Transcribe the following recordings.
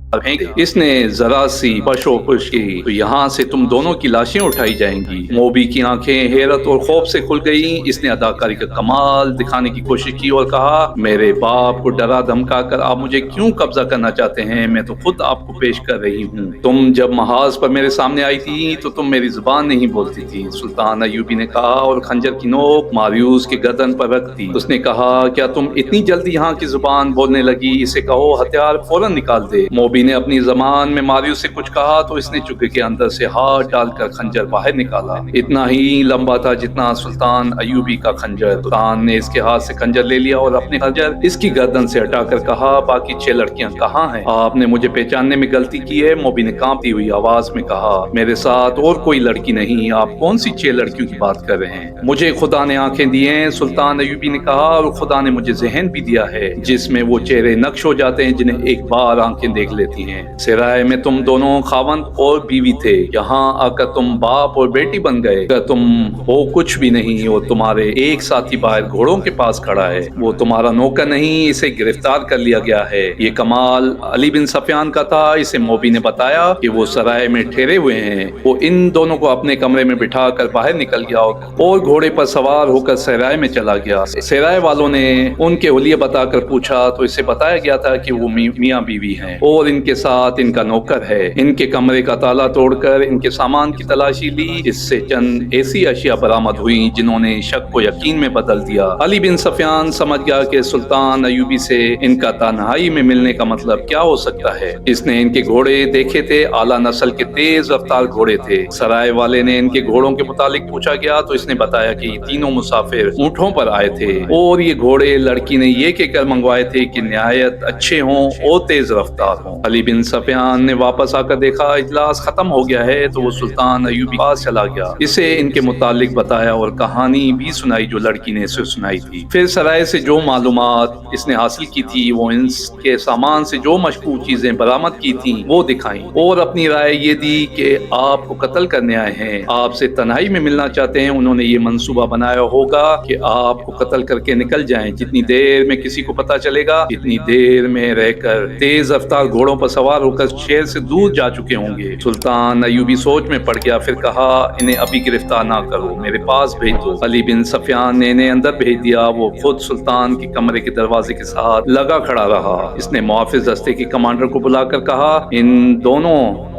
इसने जरा सी पशो पुश की तो यहाँ से तुम दोनों की लाशें उठाई जाएंगी। मोबी की आंखें हैरत और खौफ से खुल गईं। इसने अदाकारी का कमाल दिखाने की कोशिश की और कहा, मेरे बाप को डरा धमका कर आप मुझे क्यों कब्जा करना चाहते हैं? मैं तो खुद आपको पेश कर रही हूँ। तुम जब महाज पर मेरे सामने आई थी तो तुम मेरी जुबान नहीं बोलती थी। सुल्तान अयूबी ने कहा और खंजर की नोक मारियूस के गर्दन पर रख दी। उसने कहा, क्या तुम इतनी जल्दी यहाँ की जुबान बोलने लगी? इसे कहो हथियार फौरन निकाल दे। मोबी ने अपनी जबान में मारियूस से कुछ कहा तो इसने चुके के अंदर से हाथ डालकर खंजर बाहर निकाला। इतना ही लंबा था जितना सुल्तान अयूबी का खंजर। सुल्तान ने इसके हाथ से खंजर ले लिया और अपने खंजर इसकी गर्दन से हटाकर कहा, बाकी 6 लड़कियां कहाँ हैं? आपने मुझे पहचानने में गलती की है। मोबी ने कांपती हुई आवाज में कहा, मेरे साथ और कोई लड़की नहीं। आप कौन सी 6 लड़कियों की बात कर रहे हैं? मुझे खुदा ने आंखें दी हैं, सुल्तान अयूबी ने कहा, और खुदा ने मुझे जहन भी दिया है जिसमें वो चेहरे नक्श हो जाते हैं जिन्हें एक बार आंखें देख लेती हैं। सिराय में तुम दोनों खावंद और बीवी थे, यहाँ आकर तुम बाप और बेटी बन गए। तुम हो कुछ भी नहीं और तुम्हारे एक साथी बाहर घोड़ों के पास खड़ा है। वो तुम्हारा नौकर नहीं, इसे गिरफ्तार कर लिया गया है। ये कमाल अली बिन सफियान का था। इसे मोबी ने बताया कि वो सराय में ठहरे हुए हैं। वो इन दोनों को अपने कमरे में बिठा कर बाहर निकल गया और घोड़े पर सवार होकर सराय में चला गया। सराय वालों ने उनके हुलिये बताकर पूछा तो इसे बताया गया था कि वो मियाँ बीवी हैं और इनके साथ इनका नौकर है। इनके कमरे का ताला तोड़कर इनके सामान की तलाशी ली। इससे चंद ऐसी अशिया बरामद हुई जिन्होंने शक को यकीन में बदल दिया। अली बिन सफियान समझ गया कि सुल्तान अयूबी से इनका तन्हाई में मिलने का मतलब क्या हो सकता है। इसने इनके घोड़े देखे थे, आला नस्ल के तेज रफ्तार घोड़े थे। सराय वाले ने इनके घोड़ों के मुतालिक पूछा गया तो इसने बताया कि ये तीनों मुसाफिर ऊंटों पर आए थे और ये घोड़े लड़की ने ये कहकर मंगवाए थे कि निहायत अच्छे हों और तेज रफ्तार हों। अली बिन सफियान ने वापस आकर देखा इजलास खत्म हो गया है तो वो सुल्तान अयूबी के पास चला गया। इसे इनके मुतालिक बताया और कहानी भी सुनाई जो लड़की ने इसे सुनाई थी। फिर सराय से जो मालूमात इसने हासिल की थी, वो इनके सामान से जो मशकूक चीजें बरामद की थी वो दिखाई और अपनी राय ये दी कि आपको कत्ल करने आए हैं, आपसे तन्हाई में मिलना चाहते हैं। उन्होंने ये मंसूबा बनाया होगा कि आपको कत्ल करके निकल जाएं। जितनी देर में किसी को पता चलेगा इतनी देर में रहकर तेज रफ्तार घोड़ों पर सवार होकर शहर से दूर जा चुके होंगे। सुल्तान अयूबी सोच में पड़ गया। फिर कहा, इन्हें अभी गिरफ्तार ना करो, मेरे पास भेज दो। अली बिन सफियान ने इन्हें अंदर भेज दिया। वो खुद सुल्तान के कमरे के दरवाजे के साथ लगा खड़ा रहा। इसने मुहाफिज दस्ते के कमांडर को बुलाकर कहा, इन दोनों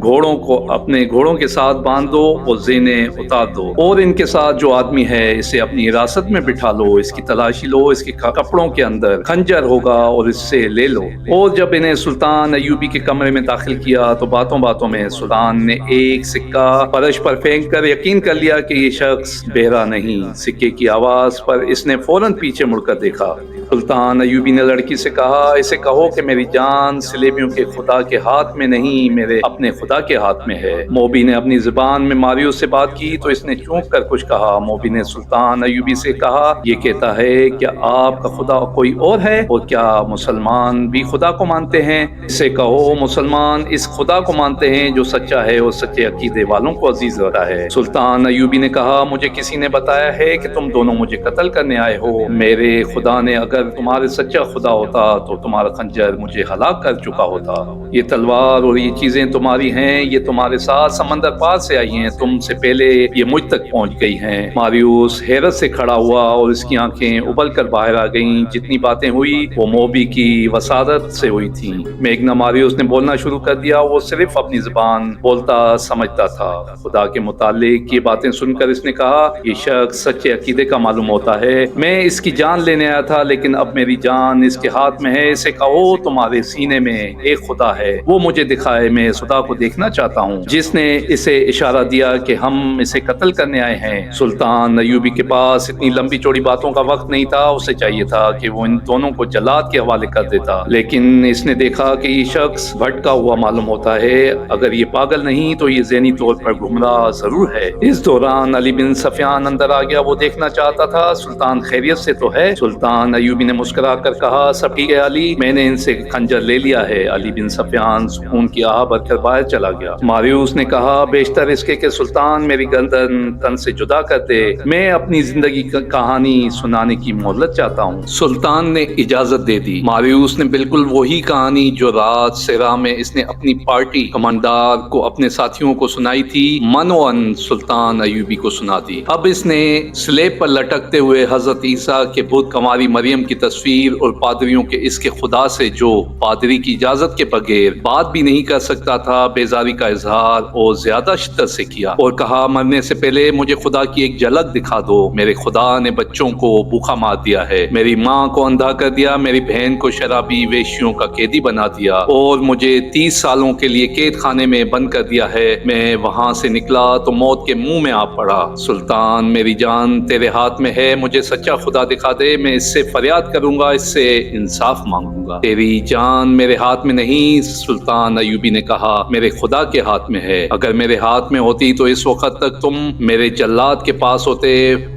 घोड़ों को अपने घोड़ों के साथ बांध दो और ज़ेनें उतार दो और इनके साथ जो आदमी है इसे अपनी हिरासत में बिठा लो। इसकी तलाशी लो, इसके कपड़ों के अंदर खंजर होगा और इससे ले लो। और जब इन्हें सुल्तान अयूबी के कमरे में दाखिल किया तो बातों बातों में सुल्तान ने एक सिक्का फर्श पर फेंक कर यकीन कर लिया कि ये शख्स बहरा नहीं। सिक्के की आवाज पर इसने फौरन पीछे मुड़कर देखा। सुल्तान अयूबी ने लड़की से कहा, इसे कहो कि मेरी जान सिलेबियों के खुदा के हाथ में नहीं, मेरे अपने खुदा के हाथ में है। मोबी ने अपनी जुबान में मारियो से बात की तो इसने चौंक कर कुछ कहा। मोबी ने सुल्तान अयूबी से कहा, ये कहता है क्या आपका खुदा कोई और है और क्या मुसलमान भी खुदा को मानते हैं? इसे कहो मुसलमान इस खुदा को मानते हैं जो सच्चा है और सच्चे अकीदे वालों को अजीज रखता है। सुल्तान अयूबी ने कहा, मुझे किसी ने बताया है कि तुम दोनों मुझे कत्ल करने आए हो। मेरे खुदा ने अगर तुम्हारे सच्चा खुदा होता तो तुम्हारा खंजर मुझे हलाक कर चुका होता। ये तलवार और ये चीजें तुम्हारी हैं, ये तुम्हारे साथ समंदर पार से आई हैं, तुमसे पहले ये मुझ तक पहुंच गई हैं। मारियूस हैरत से खड़ा हुआ और इसकी आंखें उबल कर बाहर आ गईं। जितनी बातें हुई वो मोबी की वसादत से हुई थी। मेघना मारियूस ने बोलना शुरू कर दिया। वो सिर्फ अपनी जुबान बोलता समझता था। खुदा के मुतालिक ये बातें सुनकर इसने कहा, ये शख्स सच्चे अकीदे का मालूम होता है। मैं इसकी जान लेने आया था लेकिन अब मेरी जान इसके हाथ में है। इसे कहो तुम्हारे सीने में एक खुदा है, वो मुझे दिखाए, मैं इस खुदा को देखना चाहता हूँ जिसने इसे इशारा दिया कि हम इसे कत्ल करने आए हैं। सुल्तान अयूबी के पास इतनी लंबी चौड़ी बातों का वक्त नहीं था। उसे चाहिए था कि वो इन दोनों को जल्लाद के हवाले कर देता, लेकिन इसने देखा कि ये शख्स भटका हुआ मालूम होता है। अगर ये पागल नहीं तो ये ज़हनी तौर पर गुमराह जरूर है। इस दौरान अली बिन सफियान अंदर आ गया। वो देखना चाहता था सुल्तान खैरियत से तो है। सुल्तान अयूबी ایوبی نے مسکرا کر کہا سب ٹھیک ہے علی، میں نے ان سے خنجر لے لیا ہے۔ علی بن سفیان سکون کی آہ بھر کر باہر چلا گیا۔ ماریوس نے کہا بیشتر اس کے کہ سلطان میری گردن تن سے جدا کر دے، میں اپنی زندگی کی کہانی سنانے کی مہلت چاہتا ہوں۔ سلطان نے اجازت دے دی۔ ماریوس نے بالکل وہی کہانی جو رات سیرا میں اس نے اپنی پارٹی کمانڈار کو اپنے ساتھیوں کو سنائی تھی منوان سلطان ایوبی کو سنا دی۔ اب اس نے سلیب پر لٹکتے ہوئے حضرت عیسیٰ کے بت کنواری مریم کی تصویر اور پادریوں کے اس کے خدا سے جو پادری کی اجازت کے بغیر بات بھی نہیں کر سکتا تھا بیزاری کا اظہار اور زیادہ شدت سے کیا، اور کہا مرنے سے پہلے مجھے خدا کی ایک جھلک دکھا دو۔ میرے خدا نے بچوں کو بھوکا مار دیا ہے، میری ماں کو اندھا کر دیا، میری بہن کو شرابی ویشیوں کا قیدی بنا دیا اور مجھے 30 سالوں کے لیے قید خانے میں بند کر دیا ہے۔ میں وہاں سے نکلا تو موت کے منہ میں آ پڑا۔ سلطان میری جان تیرے ہاتھ میں ہے، مجھے سچا خدا دکھا دے، میں اس سے فریاد کروں گا، اس سے انصاف مانگوں گا۔ تیری جان میرے ہاتھ میں نہیں، سلطان ایوبی نے کہا، میرے خدا کے ہاتھ میں ہے۔ اگر میرے ہاتھ میں ہوتی تو اس وقت تک تم میرے جلاد کے پاس ہوتے،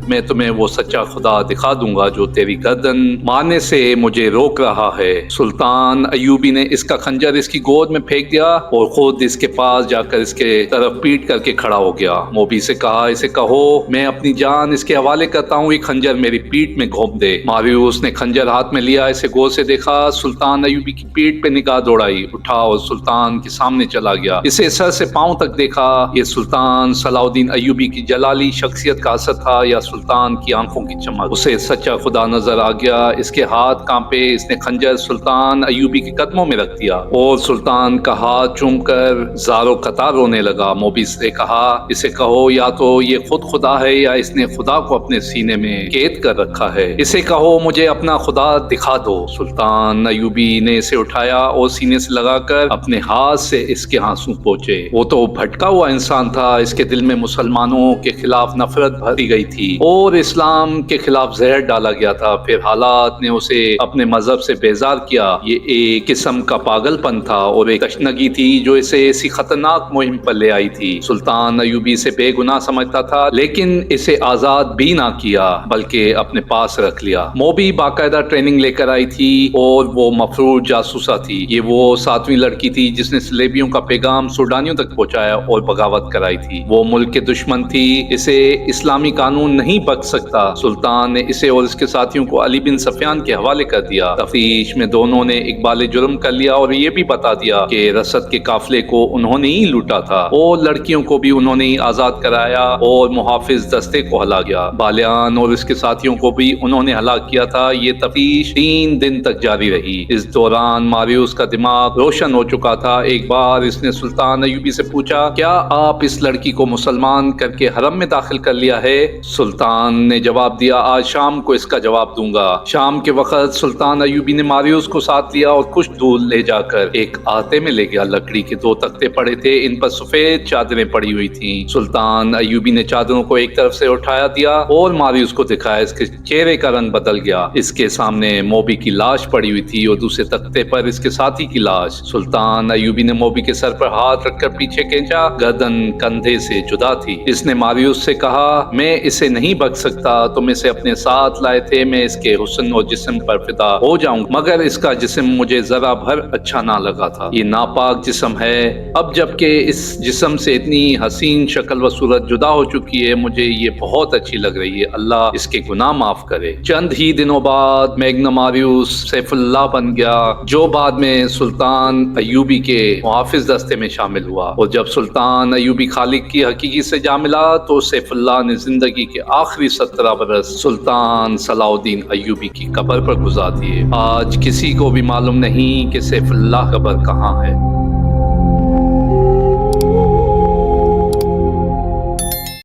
میں تمہیں وہ سچا خدا دکھا دوں گا جو تیری گردن مارنے سے مجھے روک رہا ہے۔ سلطان ایوبی نے اس کا خنجر اس کی گود میں پھینک دیا اور خود اس کے پاس جا کر اس کے طرف پیٹ کر کے کھڑا ہو گیا۔ موبی سے کہا اسے کہو میں اپنی جان اس کے حوالے کرتا ہوں، یہ خنجر میری پیٹ میں گھونپ دے۔ ماریوس نے خنجر ہاتھ میں لیا، اسے گود سے دیکھا، سلطان ایوبی کی پیٹ پہ نگاہ دوڑائی، اٹھا اور سلطان کے سامنے چلا گیا۔ اسے سر سے پاؤں تک دیکھا۔ یہ سلطان صلاح الدین ایوبی کی جلالی شخصیت کا اثر تھا یا سلطان کی آنکھوں کی چمک؟ اسے سچا خدا نظر آ گیا۔ اس کے ہاتھ کانپے، اس نے خنجر سلطان ایوبی کے قدموں میں رکھ دیا اور سلطان کا ہاتھ چوم کر زاروں قطار رونے لگا۔ موبی سے کہا اسے کہو یا تو یہ خود خدا ہے یا اس نے خدا کو اپنے سینے میں قید کر رکھا ہے، اسے کہو مجھے اپنا خدا دکھا دو۔ سلطان ایوبی نے اسے اٹھایا اور سینے سے لگا کر اپنے ہاتھ سے اس کے آنسو پوچھے۔ وہ تو بھٹکا ہوا انسان تھا، اس کے دل میں مسلمانوں کے خلاف نفرت بھری گئی تھی اور اسلام کے خلاف زہر ڈالا گیا تھا۔ پھر حالات نے اسے اپنے مذہب سے بیزار کیا۔ یہ ایک قسم کا پاگل پن تھا اور ایک تشنگی تھی جو اسے ایسی خطرناک مہم پر لے آئی تھی۔ سلطان ایوبی سے بے گناہ سمجھتا تھا لیکن اسے آزاد بھی نہ کیا بلکہ اپنے پاس رکھ لیا۔ موبی باقاعدہ ٹریننگ لے کر آئی تھی اور وہ مفرور جاسوسہ تھی۔ یہ وہ 7ویں لڑکی تھی جس نے سلیبیوں کا پیغام سوڈانیوں تک پہنچایا اور بغاوت کرائی تھی۔ وہ ملک کے دشمن تھی، اسے اسلامی قانون نہیں بخش سکتا۔ سلطان نے اسے اور اس کے ساتھیوں کو علی بن سفیان کے حوالے کر دیا۔ تفتیش میں دونوں نے اقبال جرم کر لیا اور یہ بھی بتا دیا کہ رسد کے قافلے کو انہوں نے ہی لوٹا تھا اور لڑکیوں کو بھی انہوں نے ہی آزاد کرایا اور محافظ دستے کو ہلاک کیا۔ بالیان اور اس کے ساتھیوں کو بھی انہوں نے ہلاک کیا تھا۔ یہ تفتیش 3 دن تک جاری رہی۔ اس دوران ماریوس کا دماغ روشن ہو چکا تھا۔ ایک بار اس نے سلطان ایوبی سے پوچھا کیا آپ اس لڑکی کو مسلمان کر کے حرم میں داخل کر لیا ہے؟ سلطان نے جواب دیا آج شام کو اس کا جواب دوں گا۔ شام کے وقت سلطان ایوبی نے ماریوس کو ساتھ لیا اور کچھ دور لے جا کر ایک آتے میں لے گیا۔ لکڑی کے 2 تختے پڑے تھے، ان پر سفید چادریں پڑی ہوئی تھیں۔ سلطان ایوبی نے چادروں کو ایک طرف سے اٹھایا دیا اور ماریوس کو دکھایا۔ اس کے چہرے کا رنگ بدل گیا۔ اس کے سامنے موبی کی لاش پڑی ہوئی تھی اور دوسرے تختے پر اس کے ساتھی کی لاش۔ سلطان ایوبی نے موبی کے سر پر ہاتھ رکھ کر پیچھے کھینچا، گردن کندھے سے جدا تھی۔ اس نے ماریوس سے کہا میں اسے نہیں بخش سکتا، تم اسے اپنے ساتھ لائے تھے، میں اس کے حسن اور جسم پر فدا ہو جاؤں مگر اس کا جسم مجھے ذرا بھر اچھا نہ لگا تھا۔ یہ ناپاک جسم ہے، اب جب کہ اس جسم سے اتنی حسین شکل و صورت جدا ہو چکی ہے مجھے یہ بہت اچھی لگ رہی ہے، اللہ اس کے گناہ معاف کرے۔ چند ہی دنوں بعد میگنا ماریوس سیف اللہ بن گیا جو بعد میں سلطان ایوبی کے محافظ دستے میں شامل ہوا، اور جب سلطان ایوبی خالق کی حقیقی سے جا ملا تو سیف اللہ نے زندگی کے آخری 17 برس سلطان صلاح الدین ایوبی کی قبر پر گزار دیے۔ آج کسی کو بھی معلوم نہیں کہ سیف اللہ قبر کہاں ہے۔